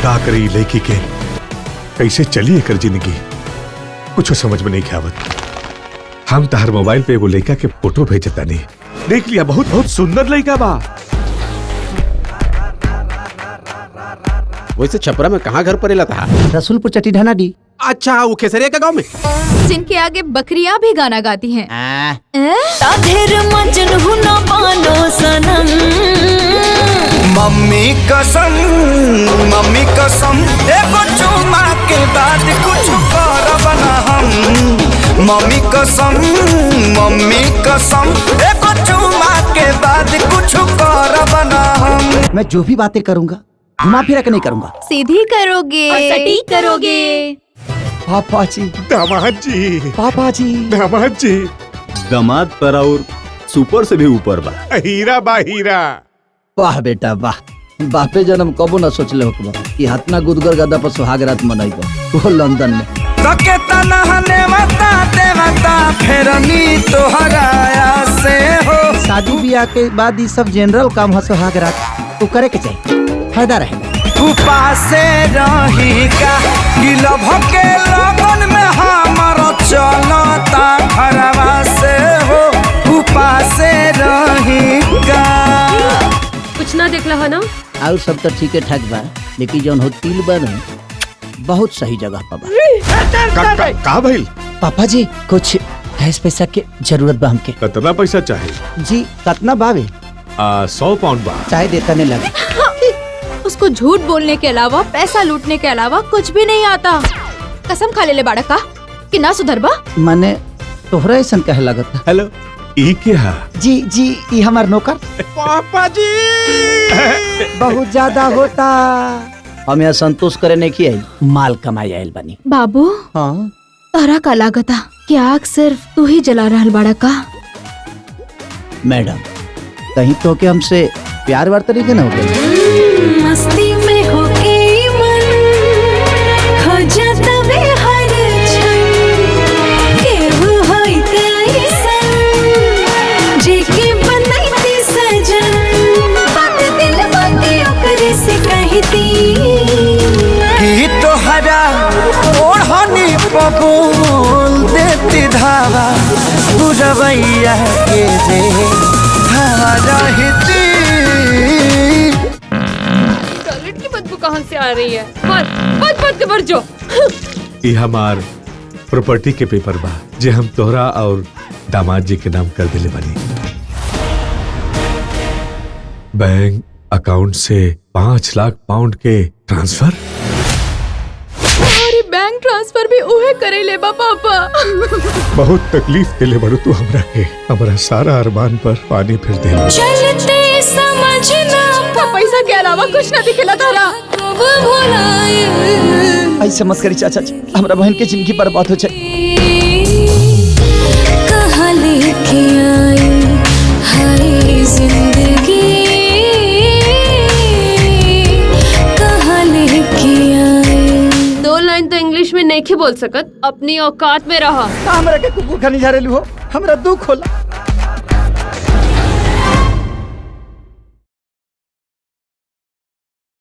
का करी लड़की के कैसे चली एकर जिंदगी कुछ समझ में नहीं आवत। हम तहर मोबाइल पे एगो लड़का के फोटो भेजता नहीं देख लिया, बहुत बहुत सुंदर लड़का बा। वैसे छपरा में कहाँ घर परेला था? रसूलपुर चटीढाना डी। अच्छा, वो खेसरिया का गांव में जिनके आगे बकरियां भी गाना गाती हैं। मम्मी कसम एगो चुमा के बाद कुछ करब ना हम। मम्मी कसम एगो चुमा के बाद कुछ करब ना हम। मैं जो भी बातें करूंगा घुमा फिरा के नहीं करूंगा। सीधी करोगे और सटीक करोगे। पापा जी, दामाद जी, पापा जी, दामाद जी। दामाद पर और सुपर से भी ऊपर बा। हीरा बा हीरा। वाह बेटा वाह। बापे जन्म कबो न सोचले होकबा कि हाथना गुदगर गदा पर सुहाग रात मनाइबो वो लंदन में। तके तनहने देवता फेरनी तोहराया से हो। शादी ब्याह के बाद ये सब जनरल काम है सुहाग रात तो करे के चाहिए, फायदा रहेगा। उपासे रही का गिलभ के लगन में हमर चलता घरवा से हो। उपासे रही का कुछ ना देखला है ना? और सब तो ठीक ठाक बा, लेकिन जौन हो तिल बा न बहुत सही जगह पर बा। का भइल? पापा जी कुछ कैश पैसा के जरूरत बा हमके। कितना पैसा चाहिए? जी कितना बावे? 100 पाउंड बा। चाहे देता नहीं लगे। उसको झूठ बोलने के अलावा पैसा लूटने के अलावा कुछ भी नहीं आता। कसम खा ले बाड़ा का कि ना सुधरबा। माने तोहरा ऐसा कहे लगता। हेलो, ई क्या? जी जी ये हमार नौकर। पापा जी बहुत ज्यादा होता। हम यहाँ संतोष करे नहीं की आई, माल कमाई आयल बनी। बाबू हाँ तारा का लागता कि आग सिर्फ तू ही जला रहल बाड़ा का? मैडम कहीं तो के हमसे प्यार वार तरीके न हो गए। मस्ती में होके मन खो जाता वे हर क्षण। केहू होई कैसन जेके बनैती सजन। बात दिल बाटे ओकरे से कहती कि तोहरा ओढ़नी पबोल देती धावा बुरवैया के जे हवा रहती। टॉयलेट की बदबू कहाँ से आ रही है? बंद कर जो। ये हमार प्रॉपर्टी के पेपर बा जे हम तोहरा और दामाद जी के नाम कर दिले बनी। बैंक अकाउंट से 5 लाख पाउंड के ट्रांसफर। अरे बैंक ट्रांसफर भी उहे करे ले पापा। बहुत तकलीफ के ले बड़ू तू हमरा के, हमरा सारा अरमान पर पानी फिर दे। चलते समझना पैसा के अलावा कुछ न दिखेला तारा। ऐसे मत करी चाचा जी, हमरा बहन के जिंदगी बर्बाद हो जाए। कहाँ लेके आई हाय जिंदगी। कहाँ लेके आई। 2 लाइन तो इंग्लिश में नहीं बोल सकत, अपनी औकात में रहा। हमरा के कुकुर खानी जा रही हो, हमरा दुख होला।